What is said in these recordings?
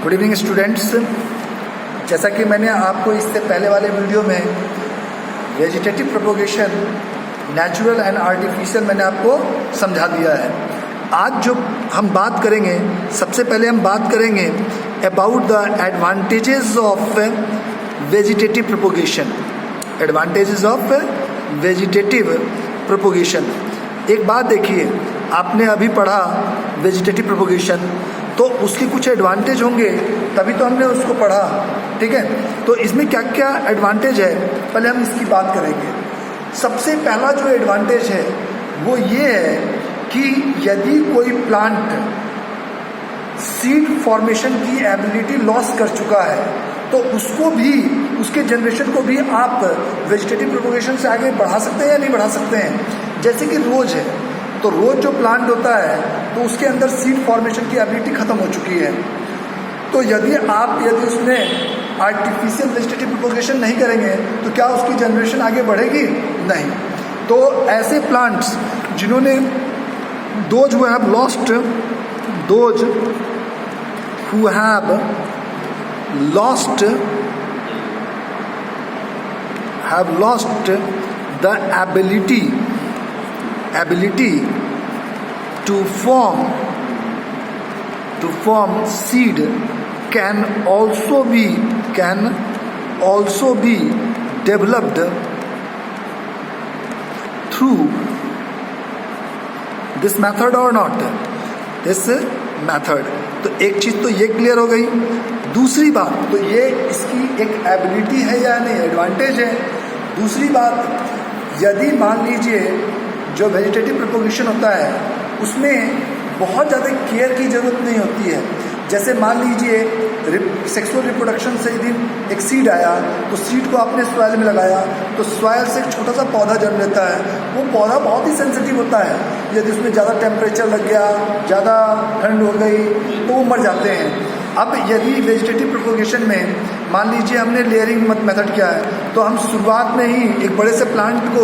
Good evening students. जैसा कि मैंने आपको इससे पहले वाले वीडियो में vegetative propagation natural and artificial मैंने आपको समझा दिया है। आज जो हम बात करेंगे, सबसे पहले हम बात करेंगे about the advantages of vegetative propagation. Advantages of vegetative propagation. एक बात देखिए, आपने अभी पढ़ा वेजिटेटिव प्रोपोगेशन, तो उसके कुछ एडवांटेज होंगे, तभी तो हमने उसको पढ़ा, ठीक है। तो इसमें क्या क्या एडवांटेज है, पहले हम इसकी बात करेंगे। सबसे पहला जो एडवांटेज है वो ये है कि यदि कोई प्लांट सीड फॉर्मेशन की एबिलिटी लॉस कर चुका है तो उसको भी, उसके जनरेशन को भी आप वेजिटेटिव प्रोपोगेशन से आगे बढ़ा सकते हैं या नहीं बढ़ा सकते हैं। जैसे कि रोज है, तो रोज जो प्लांट होता है तो उसके अंदर सीड फॉर्मेशन की एबिलिटी खत्म हो चुकी है। तो यदि उसमें आर्टिफिशियल वेजिटेटिव प्रोपोगेशन नहीं करेंगे तो क्या उसकी जनरेशन आगे बढ़ेगी? नहीं। तो ऐसे प्लांट्स जिन्होंने those who have lost the ability to form seed can also be developed through this method or not, this method। तो एक चीज तो ये क्लियर हो गई। दूसरी बात, तो ये इसकी एक एबिलिटी है या नहीं, एडवांटेज है। दूसरी बात, यदि मान लीजिए जो वेजिटेटिव प्रोपोगेशन होता है उसमें बहुत ज़्यादा केयर की ज़रूरत नहीं होती है। जैसे मान लीजिए सेक्सुअल रिप्रोडक्शन से यदि एक सीड आया तो सीड को आपने सॉइल में लगाया तो सॉइल से एक छोटा सा पौधा जन्म लेता है। वो पौधा बहुत ही सेंसिटिव होता है, यदि उसमें ज़्यादा टेम्परेचर लग गया, ज़्यादा ठंड हो गई तो वो मर जाते हैं। अब यदि वेजिटेटिव प्रोपोगेशन में मान लीजिए हमने लेयरिंग मेथड किया है तो हम शुरुआत में ही एक बड़े से प्लांट को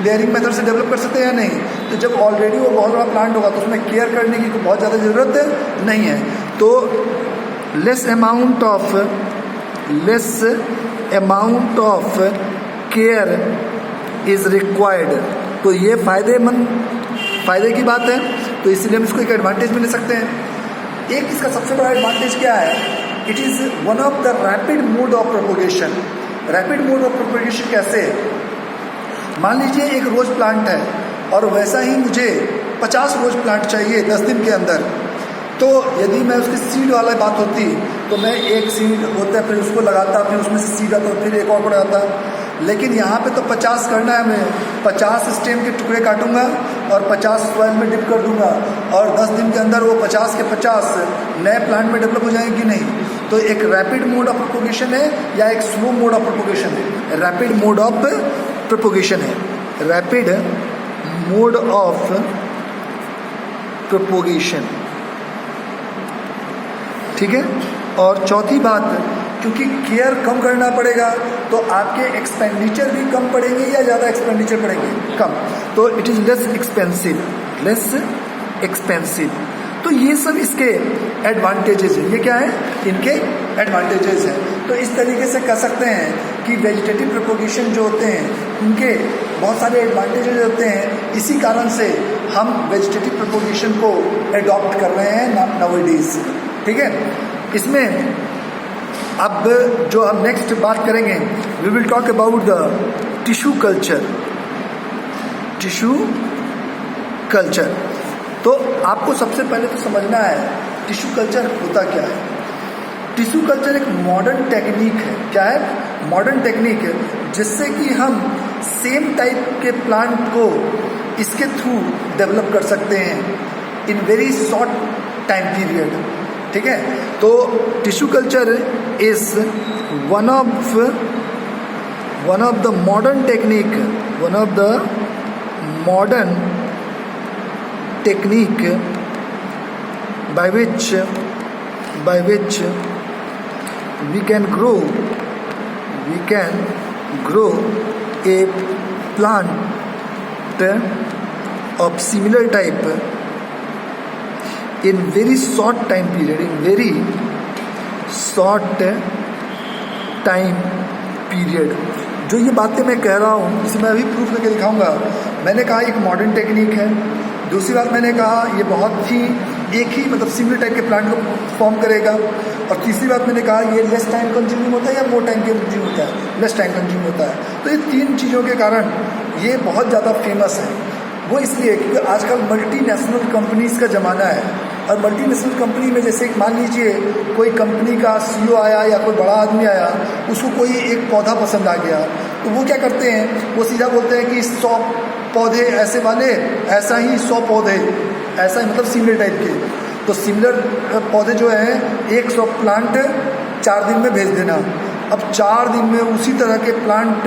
लेयरिंग मेथड से डेवलप कर सकते हैं या नहीं। तो जब ऑलरेडी वो बहुत बड़ा प्लांट होगा तो उसमें केयर करने की बहुत ज़्यादा ज़रूरत नहीं है। तो less amount of care is required. तो ये फ़ायदे की बात है, तो इसलिए हम इसको एक एडवांटेज में ले सकते हैं। एक इसका सबसे बड़ा एडवांटेज क्या है, it is one of the rapid mode of propagation. Rapid mode of propagation कैसे है? मान लीजिए एक रोज प्लांट है और वैसा ही मुझे 50 रोज प्लांट चाहिए 10 दिन के अंदर। तो यदि मैं उसकी सीड वाला बात होती तो मैं एक सीड होता है, फिर उसको लगाता, फिर उसमें से सीड आता, फिर एक और आता। लेकिन यहाँ पे तो 50 करना है, मैं 50 स्टेम के टुकड़े काटूंगा और 50 सॉइल में डिप कर दूंगा और 10 दिन के अंदर वो 50 के 50 नए प्लांट में डेवलप हो जाएंगे कि नहीं। तो एक रैपिड मोड ऑफ प्रोपोगेशन है या एक स्लो मोड ऑफ प्रोपोगेशन है? रैपिड मोड ऑफ प्रोपोगेशन है, रैपिड मोड ऑफ प्रोपोगेशन, ठीक है। और चौथी बात, क्योंकि केयर कम करना पड़ेगा तो आपके एक्सपेंडिचर भी कम पड़ेंगे या ज़्यादा एक्सपेंडिचर पड़ेंगे? कम। तो इट इज़ लेस एक्सपेंसिव। तो ये सब इसके एडवांटेजेस हैं। ये क्या है? इनके एडवांटेजेस हैं। तो इस तरीके से कह सकते हैं कि वेजिटेटिव प्रोपोगेशन जो होते हैं उनके बहुत सारे एडवांटेजेस होते हैं। इसी कारण से हम वेजिटेटिव प्रोपोगेशन को एडॉप्ट कर रहे हैं नाउअडेज, ठीक है। इसमें अब जो हम नेक्स्ट बात करेंगे, we will talk about the tissue culture. तो आपको सबसे पहले तो समझना है टिश्यू कल्चर होता क्या है। टिश्यू कल्चर एक मॉडर्न टेक्निक है। क्या है? मॉडर्न टेक्निक है, जिससे कि हम सेम टाइप के प्लांट को इसके थ्रू डेवलप कर सकते हैं in very short time period, ठीक है। तो tissue culture is one of the modern technique by which we can grow a plant of similar type in very short time period, in very short time period. जो ये बातें मैं कह रहा हूँ इसे मैं अभी प्रूफ करके दिखाऊंगा। मैंने कहा एक मॉडर्न टेक्निक है। दूसरी बात मैंने कहा ये बहुत ही एक ही मतलब सिमिलर टाइप के प्लांट को फॉर्म करेगा। और तीसरी बात मैंने कहा ये लेस टाइम कंज्यूमिंग होता है या मोर टाइम कंज्यूम होता है, लेस टाइम कंज्यूम होता है। तो ये तीन चीज़ों के कारण ये बहुत ज़्यादा फेमस है। वो इसलिए क्योंकि आजकल मल्टीनेशनल कंपनीज़ का ज़माना है। और मल्टीनेशनल कंपनी में जैसे मान लीजिए कोई कंपनी का सीईओ आया या कोई बड़ा आदमी आया, उसको कोई एक पौधा पसंद आ गया, तो वो क्या करते हैं, वो सीधा बोलते हैं कि 100 पौधे ऐसे वाले, ऐसा ही 100 पौधे, ऐसा ही मतलब सिमिलर टाइप के। तो सिमिलर पौधे जो हैं 100 प्लांट 4 दिन में भेज देना। अब 4 दिन में उसी तरह के प्लांट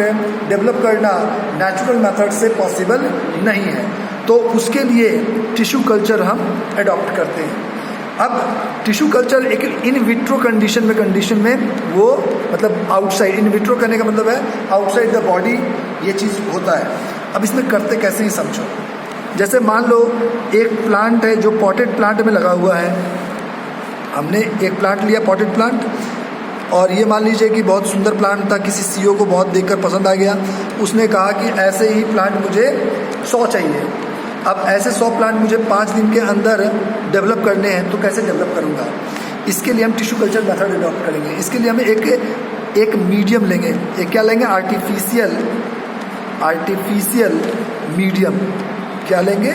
डेवलप करना नेचुरल मेथड से पॉसिबल नहीं है। तो उसके लिए टिश्यू कल्चर हम अडॉप्ट करते हैं। अब टिश्यू कल्चर एक इन विट्रो कंडीशन में वो मतलब आउटसाइड, इन विट्रो करने का मतलब है आउटसाइड द बॉडी ये चीज़ होता है। अब इसमें करते कैसे ही समझो। जैसे मान लो एक प्लांट है जो पॉटेड प्लांट में लगा हुआ है। हमने एक प्लांट लिया पॉटेड प्लांट, और ये मान लीजिए कि बहुत सुंदर प्लांट था, किसी सीईओ को बहुत देखकर पसंद आ गया। उसने कहा कि ऐसे ही प्लांट मुझे 100 चाहिए। अब ऐसे 100 प्लांट मुझे 5 दिन के अंदर डेवलप करने हैं, तो कैसे डेवलप करूँगा? इसके लिए हम टिश्यू कल्चर मेथड अडॉप्ट करेंगे। इसके लिए हम एक मीडियम लेंगे। एक क्या लेंगे? Artificial medium. क्या लेंगे?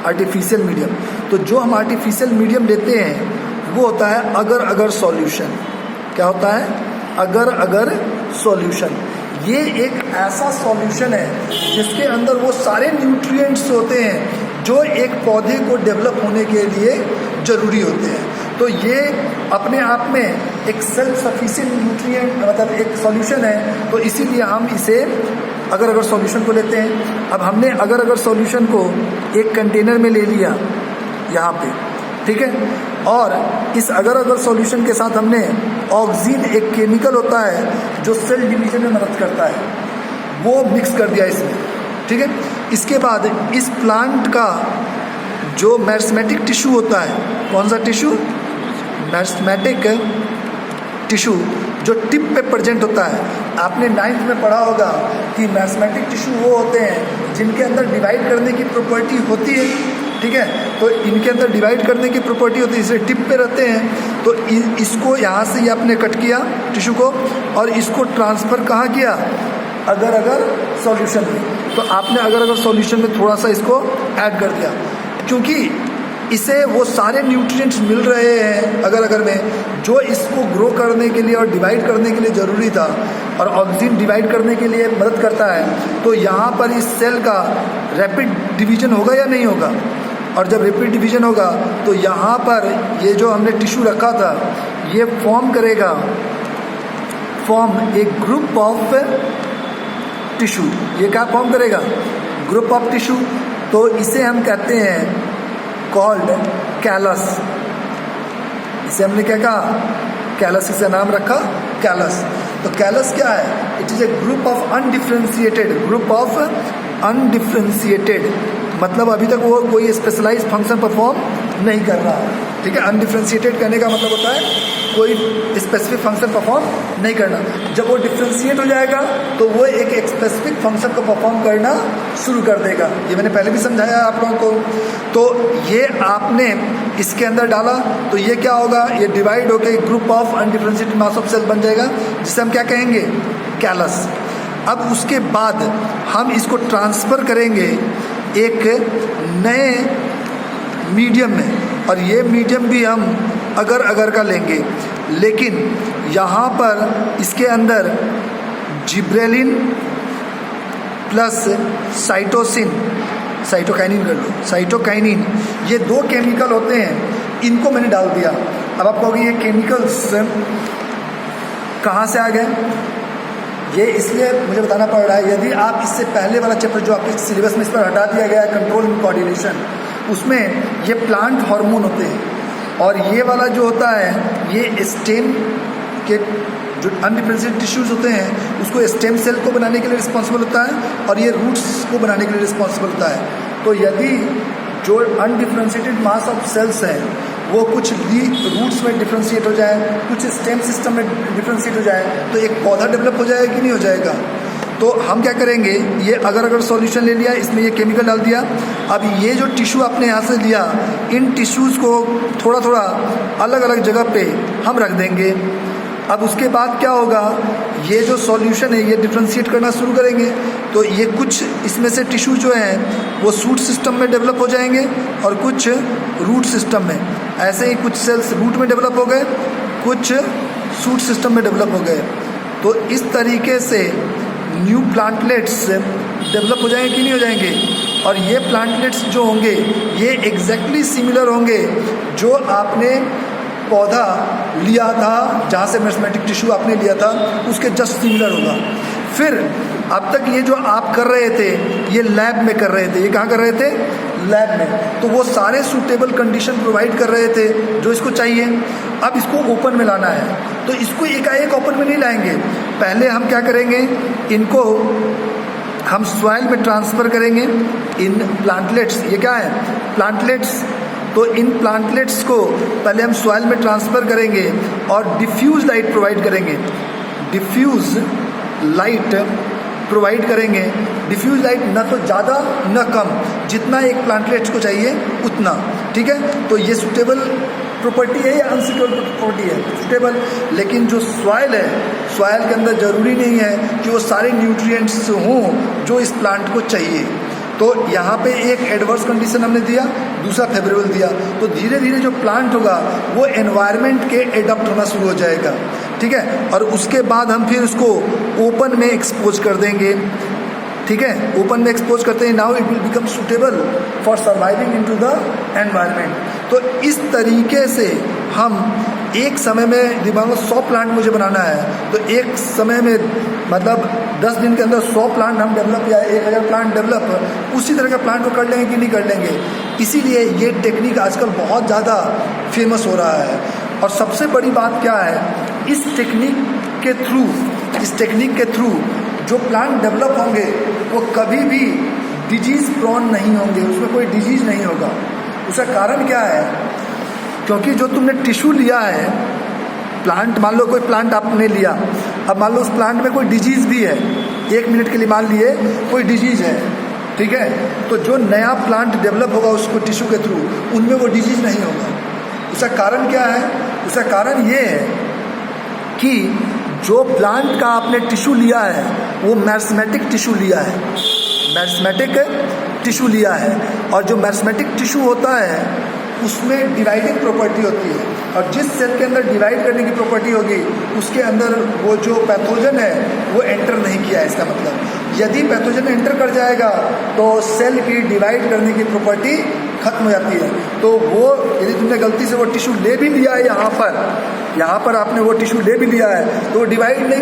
Artificial medium. तो जो हम आर्टिफिशियल मीडियम लेते हैं वो होता है अगर सॉल्यूशन। क्या होता है? अगर सॉल्यूशन। ये एक ऐसा सॉल्यूशन है जिसके अंदर वो सारे न्यूट्रिएंट्स होते हैं जो एक पौधे को डेवलप होने के लिए ज़रूरी होते हैं। तो ये अपने आप में एक सेल्फ सफिशिएंट न्यूट्रिएंट मतलब एक सॉल्यूशन है। तो इसीलिए हम इसे अगर सॉल्यूशन को लेते हैं। अब हमने अगर सॉल्यूशन को एक कंटेनर में ले लिया यहाँ पे, ठीक है, और इस अगर सॉल्यूशन के साथ हमने ऑक्सीन, एक केमिकल होता है जो सेल डिवीजन में मदद करता है, वो मिक्स कर दिया इसमें, ठीक है। इसके बाद इस प्लांट का जो मेरिस्टेमेटिक टिश्यू होता है, कौन सा टिश्यू? मेरिस्टेमेटिक टिश्यू जो टिप पे प्रेजेंट होता है। आपने 9th में पढ़ा होगा कि मेरिस्टेमेटिक टिश्यू वो होते हैं जिनके अंदर डिवाइड करने की प्रॉपर्टी होती है, ठीक है। तो इनके अंदर डिवाइड करने की प्रॉपर्टी होती है, इसलिए टिप पे रहते हैं। तो इसको यहाँ से ये आपने कट किया टिश्यू को, और इसको ट्रांसफ़र कहाँ किया? अगर सॉल्यूशन में। तो आपने अगर सॉल्यूशन में थोड़ा सा इसको ऐड कर दिया, क्योंकि इसे वो सारे न्यूट्रिएंट्स मिल रहे हैं अगर में जो इसको ग्रो करने के लिए और डिवाइड करने के लिए ज़रूरी था, और ऑक्सीजन डिवाइड करने के लिए मदद करता है। तो यहाँ पर इस सेल का रैपिड डिवीजन होगा या नहीं होगा? और जब रैपिड डिवीजन होगा तो यहाँ पर ये जो हमने टिश्यू रखा था ये फॉर्म एक ग्रुप ऑफ टिश्यू। ये क्या फॉर्म करेगा? Group of tissue. तो इसे हम कहते हैं कॉल्ड कैलस। इसे हमने क्या कहा? कैलस। इसे नाम रखा कैलस। तो कैलस क्या है? It is a group of undifferentiated, मतलब अभी तक वो कोई स्पेशलाइज्ड फंक्शन परफॉर्म नहीं कर रहा है, ठीक है। अनडिफ्रेंशिएटेड कहने का मतलब होता है कोई स्पेसिफिक फंक्शन परफॉर्म नहीं करना। जब वो डिफ्रेंशिएट हो जाएगा तो वो एक स्पेसिफिक फंक्शन को परफॉर्म करना शुरू कर देगा। ये मैंने पहले भी समझाया है आप लोगों को। तो ये आपने इसके अंदर डाला तो ये क्या होगा? ये डिवाइड होकर group of undifferentiated mass of cell बन जाएगा, जिसे हम क्या कहेंगे? कैलस। अब उसके बाद हम इसको ट्रांसफ़र करेंगे एक नए मीडियम में, और ये मीडियम भी हम अगर का लेंगे, लेकिन यहाँ पर इसके अंदर जिब्रेलिन प्लस साइटोकाइनिन कर लो, साइटोकाइनिन, ये 2 केमिकल होते हैं, इनको मैंने डाल दिया। अब आप कहोगे ये केमिकल्स कहाँ से आ गए? ये इसलिए मुझे बताना पड़ रहा है। यदि आप इससे पहले वाला चैप्टर जो आपके सिलेबस में इस पर हटा दिया गया है, कंट्रोल एंड कोऑर्डिनेशन, उसमें ये प्लांट हार्मोन होते हैं, और ये वाला जो होता है ये स्टेम के जो अनडिफ्रेंशिएटेड टिश्यूज़ होते हैं उसको स्टेम सेल को बनाने के लिए रिस्पॉन्सिबल होता है, और ये रूट्स को बनाने के लिए रिस्पॉन्सिबल होता है। तो यदि जो अनडिफ्रेंशिएटेड मास ऑफ सेल्स हैं वो कुछ रूट्स में डिफ्रेंशिएट हो जाए, कुछ स्टेम सिस्टम में डिफ्रेंशिएट हो जाए, तो एक पौधा डेवलप हो जाएगा कि नहीं हो जाएगा। तो हम क्या करेंगे, ये अगर सॉल्यूशन ले लिया, इसमें ये केमिकल डाल दिया, अब ये जो टिश्यू आपने यहाँ से लिया, इन टिश्यूज़ को थोड़ा थोड़ा अलग अलग जगह पे हम रख देंगे। अब उसके बाद क्या होगा, ये जो सॉल्यूशन है ये डिफ्रेंशिएट करना शुरू करेंगे, तो ये कुछ इसमें से टिश्यू जो हैं वो शूट सिस्टम में डेवलप हो जाएंगे और कुछ रूट सिस्टम में। ऐसे ही कुछ सेल्स रूट में डेवलप हो गए, कुछ शूट सिस्टम में डेवलप हो गए। तो इस तरीके से न्यू प्लांटलेट्स डेवलप हो जाएंगे कि नहीं हो जाएंगे। और ये प्लांटलेट्स जो होंगे ये एग्जैक्टली सिमिलर होंगे जो आपने पौधा लिया था, जहाँ से मेरिस्टेमेटिक टिश्यू आपने लिया था उसके जस्ट सिमिलर होगा। फिर अब तक ये जो आप कर रहे थे ये लैब में कर रहे थे, ये कहाँ कर रहे थे, लैब में, तो वो सारे सूटेबल कंडीशन प्रोवाइड कर रहे थे जो इसको चाहिए। अब इसको ओपन में लाना है, तो इसको एकाएक ओपन में नहीं लाएंगे, पहले हम क्या करेंगे, इनको हम सॉइल में ट्रांसफ़र करेंगे। इन प्लांटलेट्स, ये क्या है, प्लांटलेट्स, तो इन प्लांटलेट्स को पहले हम सॉइल में ट्रांसफ़र करेंगे और डिफ्यूज़ लाइट प्रोवाइड करेंगे, डिफ्यूज़ लाइट प्रोवाइड करेंगे। डिफ्यूज़ लाइट न तो ज़्यादा न कम, जितना एक प्लांटलेट्स को चाहिए उतना, ठीक है। तो ये सूटेबल प्रॉपर्टी है या अनसूटेबल प्रॉपर्टी है, सूटेबल। लेकिन जो सॉइल है, सॉइल के अंदर ज़रूरी नहीं है कि वो सारे न्यूट्रिएंट्स हों जो इस प्लांट को चाहिए। तो यहाँ पे एक एडवर्स कंडीशन हमने दिया, दूसरा फेवरेबल दिया, तो धीरे धीरे जो प्लांट होगा वो एनवायरनमेंट के एडप्ट होना शुरू हो जाएगा, ठीक है। और उसके बाद हम फिर उसको ओपन में एक्सपोज कर देंगे, ठीक है, ओपन में एक्सपोज करते हैं। Now it will become suitable for surviving into the environment. तो इस तरीके से हम एक समय में, दिमाग में 100 प्लांट मुझे बनाना है, तो एक समय में मतलब 10 दिन के अंदर 100 प्लांट हम डेवलप या 1000 प्लांट डेवलप उसी तरह का प्लांट को कर लेंगे कि नहीं कर लेंगे। इसीलिए ये टेक्निक आजकल बहुत ज़्यादा फेमस हो रहा है। और सबसे बड़ी बात क्या है, इस टेक्निक के थ्रू जो प्लांट डेवलप होंगे वो कभी भी डिजीज़ प्रोन नहीं होंगे, उसमें कोई डिजीज़ नहीं होगा। उसका कारण क्या है, क्योंकि जो तुमने टिश्यू लिया है, प्लांट, मान लो कोई प्लांट आपने लिया, अब मान लो उस प्लांट में कोई डिजीज़ भी है, 1 मिनट के लिए मान लिए कोई डिजीज़ है, ठीक है, तो जो नया प्लांट डेवलप होगा उसको टिश्यू के थ्रू, उनमें वो डिजीज़ नहीं होगा। उसका कारण क्या है, उसका कारण ये है कि जो प्लांट का आपने टिश्यू लिया है वो मेरिस्टेमेटिक टिश्यू लिया है, मेरिस्टेमेटिक टिश्यू लिया है। और जो मेरिस्टेमेटिक टिश्यू होता है उसमें डिवाइडिंग प्रॉपर्टी होती है, और जिस सेल के अंदर डिवाइड करने की प्रॉपर्टी होगी उसके अंदर वो जो पैथोजन है वो एंटर नहीं किया है। इसका मतलब यदि पैथोजन एंटर कर जाएगा तो सेल की डिवाइड करने की प्रॉपर्टी खत्म हो जाती है। तो वो यदि तुमने गलती से वो टिश्यू ले भी लिया है, यहाँ पर आपने वो टिश्यू ले भी लिया है, तो वो डिवाइड नहीं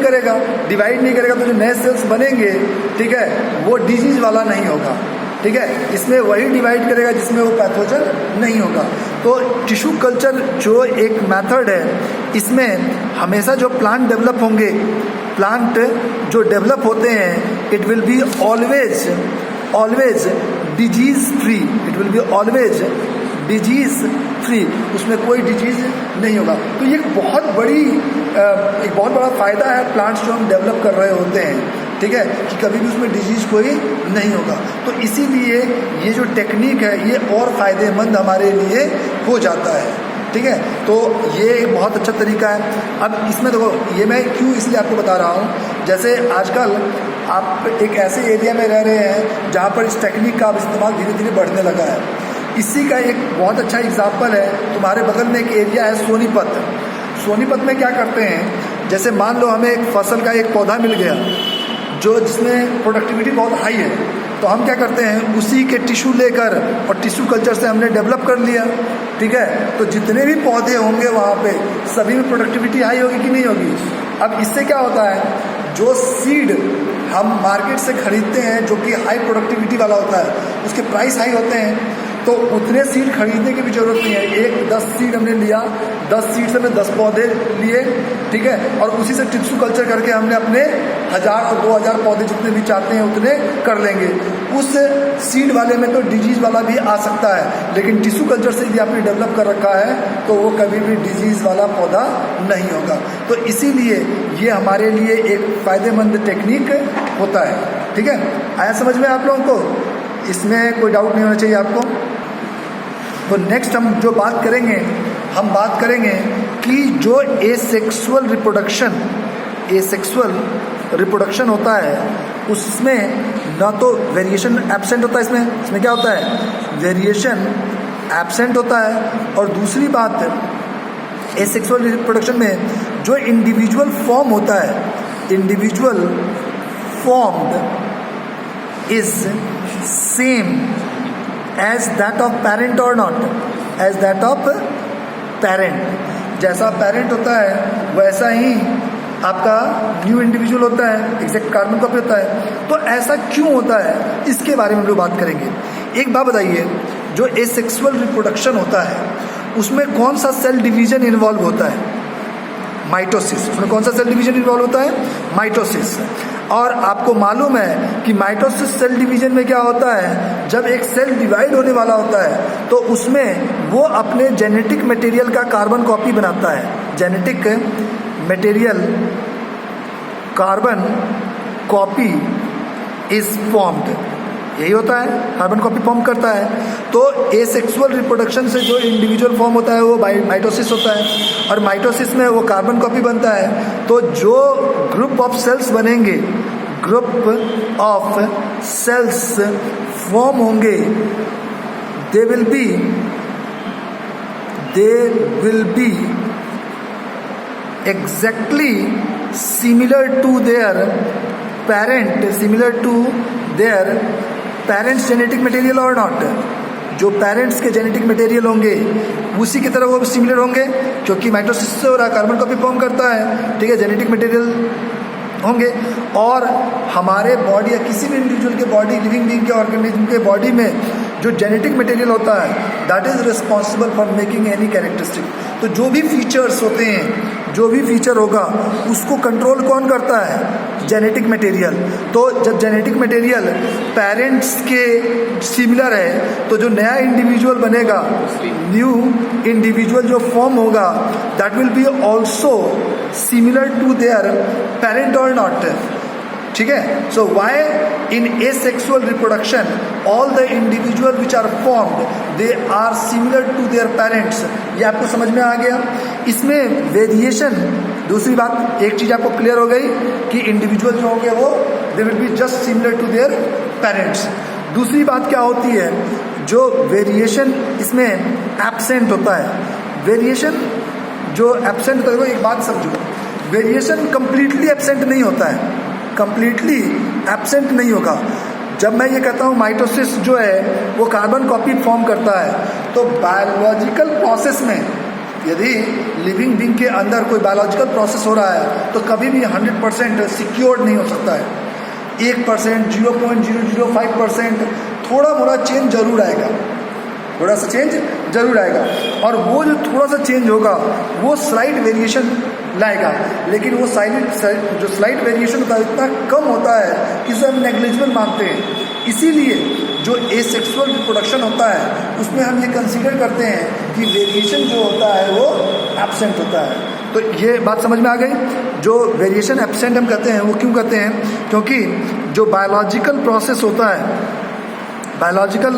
करेगा तो जो नए सेल्स बनेंगे, ठीक है, वो डिजीज़ वाला नहीं होगा, ठीक है, इसमें वही डिवाइड करेगा जिसमें वो पैथोजन नहीं होगा। तो टिश्यू कल्चर जो एक मेथड है, इसमें हमेशा जो प्लांट डेवलप होंगे, प्लांट जो डेवलप होते हैं, it will be always disease free, it will be always disease free, उसमें कोई डिजीज़ नहीं होगा। तो ये एक बहुत बड़ा फ़ायदा है प्लांट्स जो हम डेवलप कर रहे होते हैं, ठीक है, कि कभी भी उसमें डिजीज़ कोई नहीं होगा। तो इसीलिए ये जो टेक्निक है ये और फ़ायदेमंद हमारे लिए हो जाता है, ठीक है। तो ये एक बहुत अच्छा तरीका है। अब इसमें देखो, ये मैं क्यों इसलिए आपको बता रहा हूँ, जैसे आजकल आप एक ऐसे एरिया में रह रहे हैं जहाँ पर इस टेक्निक का इस्तेमाल धीरे धीरे बढ़ने लगा है। इसी का एक बहुत अच्छा एग्जाम्पल है, तुम्हारे बगल में एक एरिया है सोनीपत में क्या करते हैं, जैसे मान लो हमें एक फसल का एक पौधा मिल गया जिसमें प्रोडक्टिविटी बहुत हाई है, तो हम क्या करते हैं, उसी के टिश्यू लेकर और टिश्यू कल्चर से हमने डेवलप कर लिया, ठीक है। तो जितने भी पौधे होंगे वहाँ पे सभी में प्रोडक्टिविटी हाई होगी कि नहीं होगी। अब इससे क्या होता है, जो सीड हम मार्केट से खरीदते हैं जो कि हाई प्रोडक्टिविटी वाला होता है, उसके प्राइस हाई होते हैं, तो उतने सीड खरीदने की भी ज़रूरत नहीं है। 10 सीड हमने लिया, 10 सीड से हमने 10 पौधे लिए, ठीक है, और उसी से टिश्यू कल्चर करके हमने अपने 1000 और 2000 पौधे जितने भी चाहते हैं उतने कर लेंगे। उस सीड वाले में तो डिजीज वाला भी आ सकता है, लेकिन टिश्यू कल्चर से यदि आपने डेवलप कर रखा है तो वो कभी भी डिजीज वाला पौधा नहीं होगा। तो इसीलिए ये हमारे लिए एक फ़ायदेमंद टेक्निक होता है। ठीक है, आया समझ में आप लोगों को? इसमें कोई डाउट नहीं होना चाहिए आपको। तो नेक्स्ट हम जो बात करेंगे, हम बात करेंगे कि जो एसेक्सुअल रिप्रोडक्शन होता है उसमें ना तो वेरिएशन एब्सेंट होता है, इसमें क्या होता है, वेरिएशन एब्सेंट होता है। और दूसरी बात, एसेक्सुअल रिप्रोडक्शन में जो इंडिविजुअल फॉर्म होता है, individual formed is same as that of parent और not, as that of parent. जैसा पेरेंट होता है वैसा ही आपका न्यू इंडिविजुअल होता है, एग्जैक्ट कार्बन कॉपी होता है। तो ऐसा क्यों होता है, इसके बारे में हम लोग बात करेंगे। एक बात बताइए, जो एसेक्सुअल रिप्रोडक्शन होता है उसमें कौन सा सेल डिवीजन इन्वॉल्व होता है, माइटोसिस। उसमें कौन सा सेल डिवीजन इन्वॉल्व होता है, माइटोसिस। और आपको मालूम है कि माइटोसिस सेल डिवीजन में क्या होता है, जब एक सेल डिवाइड होने वाला होता है तो उसमें वो अपने जेनेटिक मटेरियल का कार्बन कॉपी बनाता है। Genetic material carbon copy is formed, यही होता है, कार्बन कॉपी फॉर्म करता है। तो एसेक्सुअल रिप्रोडक्शन से जो इंडिविजुअल फॉर्म होता है वो माइटोसिस होता है, और माइटोसिस में वो कार्बन कॉपी बनता है। तो जो ग्रुप ऑफ सेल्स बनेंगे, ग्रुप ऑफ सेल्स फॉर्म होंगे, दे will B exactly similar to their parents genetic material or not। जो पेरेंट्स के जेनेटिक मटेरियल होंगे उसी की तरह वो सिमिलर होंगे, क्योंकि माइटोसिस से हो रहा है, कार्बन कॉपी फॉर्म करता है, ठीक है, जेनेटिक मटेरियल होंगे। और हमारे बॉडी या किसी भी इंडिविजुअल के बॉडी, लिविंग बीइंग के ऑर्गेनिज्म के बॉडी में जो जेनेटिक मटेरियल होता है that is responsible for making any characteristic. तो जो भी फीचर्स होते हैं, जो भी फीचर होगा उसको कंट्रोल कौन करता है, जेनेटिक मटेरियल। तो जब जेनेटिक मटेरियल पेरेंट्स के सिमिलर है तो जो नया इंडिविजुअल बनेगा, न्यू इंडिविजुअल जो फॉर्म होगा, that will be also similar to their parent और नॉट। ठीक है, so why in asexual reproduction all the individual which are formed they are similar to their parents. ये आपको समझ में आ गया। इसमें वेरिएशन, दूसरी बात, एक चीज आपको क्लियर हो गई कि इंडिविजुअल जो होंगे वो they will be just similar to their parents. दूसरी बात क्या होती है, जो वेरिएशन इसमें एब्सेंट होता है, वेरिएशन जो एब्सेंट होता है, एक बात समझो, वेरिएशन कंप्लीटली एब्सेंट नहीं होता है, कंप्लीटली एब्सेंट नहीं होगा। जब मैं ये कहता हूँ माइटोसिस जो है वो कार्बन कॉपी फॉर्म करता है, तो बायोलॉजिकल प्रोसेस में यदि लिविंग बीइंग के अंदर कोई बायोलॉजिकल प्रोसेस हो रहा है तो कभी भी 100% सिक्योर्ड नहीं हो सकता है। 1%, 0.005% थोड़ा मोड़ा चेंज जरूर आएगा, थोड़ा सा चेंज जरूर आएगा, और वो जो थोड़ा सा चेंज होगा वो स्लाइट वेरिएशन लाएगा। लेकिन वो जो स्लाइट वेरिएशन होता है इतना कम होता है कि इसे हम नेग्लिजिबल मानते हैं। इसीलिए जो एसेक्सुअल रिप्रोडक्शन होता है उसमें हम ये कंसीडर करते हैं कि वेरिएशन जो होता है वो एब्सेंट होता है। तो ये बात समझ में आ गई। जो वेरिएशन एब्सेंट हम कहते हैं वो क्यों कहते हैं, क्योंकि जो बायोलॉजिकल प्रोसेस होता है, बायोलॉजिकल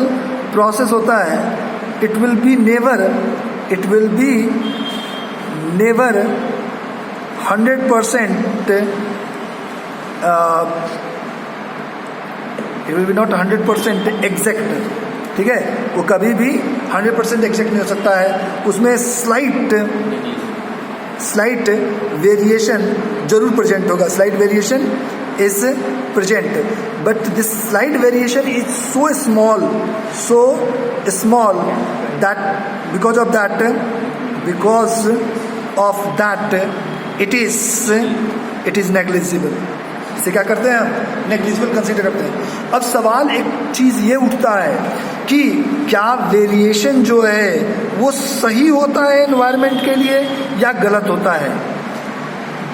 प्रोसेस होता है, it will be never 100% it will be not 100% exact. ठीक है, वो कभी भी 100% एग्जैक्ट नहीं हो सकता है, उसमें स्लाइट वेरिएशन जरूर प्रेजेंट होगा, slight variation is present, but this slight variation is so small that because of that it is negligible। इसे क्या करते हैं हम, नेग्लिजिबल कंसीडर करते हैं। अब सवाल एक चीज ये उठता है कि क्या वेरिएशन जो है वो सही होता है एनवायरनमेंट के लिए या गलत होता है।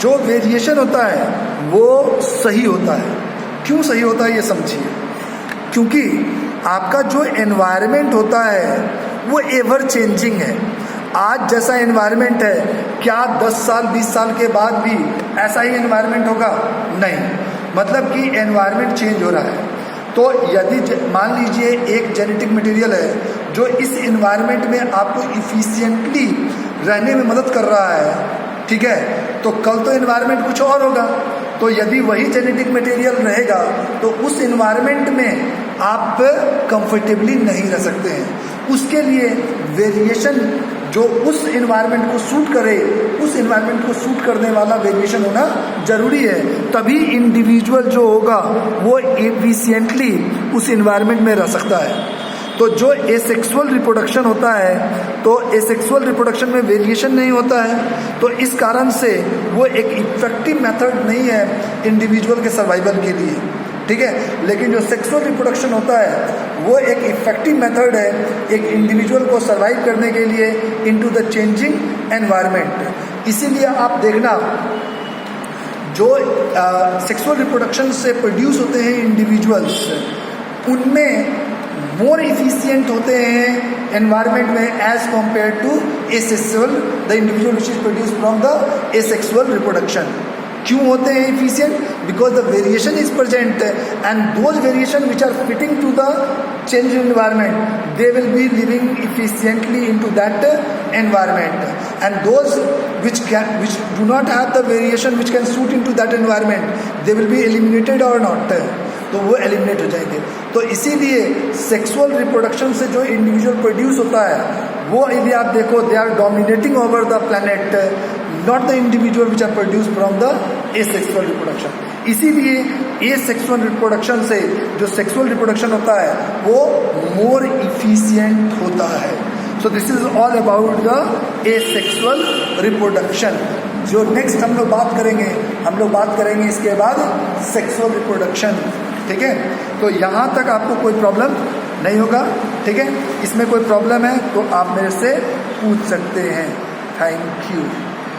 जो वेरिएशन होता है वो सही होता है। क्यों सही होता है ये समझिए। क्योंकि आपका जो एनवायरनमेंट होता है वो एवर चेंजिंग है। आज जैसा एनवायरनमेंट है, क्या 10 साल 20 साल के बाद भी ऐसा ही एनवायरनमेंट होगा? नहीं, मतलब कि एनवायरनमेंट चेंज हो रहा है। तो यदि मान लीजिए एक जेनेटिक मटेरियल है जो इस एनवायरनमेंट में आपको इफिशिएंटली रहने में मदद कर रहा है, ठीक है, तो कल तो एनवायरनमेंट कुछ और होगा। तो यदि वही जेनेटिक मटेरियल रहेगा तो उस एनवायरनमेंट में आप कंफर्टेबली नहीं रह सकते हैं। उसके लिए वेरिएशन जो उस एनवायरनमेंट को सूट करे, उस एनवायरनमेंट को सूट करने वाला वेरिएशन होना जरूरी है। तभी इंडिविजुअल जो होगा वो एफिशिएंटली उस एनवायरनमेंट में रह सकता है। तो जो एसेक्सुअल रिप्रोडक्शन होता है, तो एसेक्सुअल रिप्रोडक्शन में वेरिएशन नहीं होता है, तो इस कारण से वो एक इफेक्टिव मेथड नहीं है इंडिविजुअल के सर्वाइवल के लिए, ठीक है। लेकिन जो सेक्सुअल रिप्रोडक्शन होता है वो एक इफेक्टिव मेथड है एक इंडिविजुअल को सर्वाइव करने के लिए इनटू द चेंजिंग एनवायरनमेंट। इसीलिए आप देखना जो सेक्सुअल रिप्रोडक्शन से प्रोड्यूस होते हैं इंडिविजुअल्स, उनमें मोर इफिशिएंट होते हैं एनवायरनमेंट में as compare to asexual, the individual which is produce from the asexual reproduction. क्यों होते हैं efficient? Because the variation is present and those variation which are fitting to the change environment, they will be living efficiently into that environment, and those which do not have the variation which can suit into that environment, they will be eliminated or not, तो वो eliminate हो जाएंगे। तो इसीलिए sexual reproduction से जो individual produce होता है वो यदि आप देखो they are dominating over the planet, not the individual which are produce from the asexual reproduction. इसीलिए एसेक्सुअल रिप्रोडक्शन से जो सेक्सुअल रिप्रोडक्शन होता है वो मोर इफिशिएंट होता है। So this is all about the asexual reproduction. जो नेक्स्ट हम लोग बात करेंगे इसके बाद सेक्सुअल रिप्रोडक्शन, ठीक है। तो यहाँ तक आपको कोई प्रॉब्लम नहीं होगा, ठीक है। इसमें कोई प्रॉब्लम है तो आप मेरे से पूछ सकते हैं। Thank you.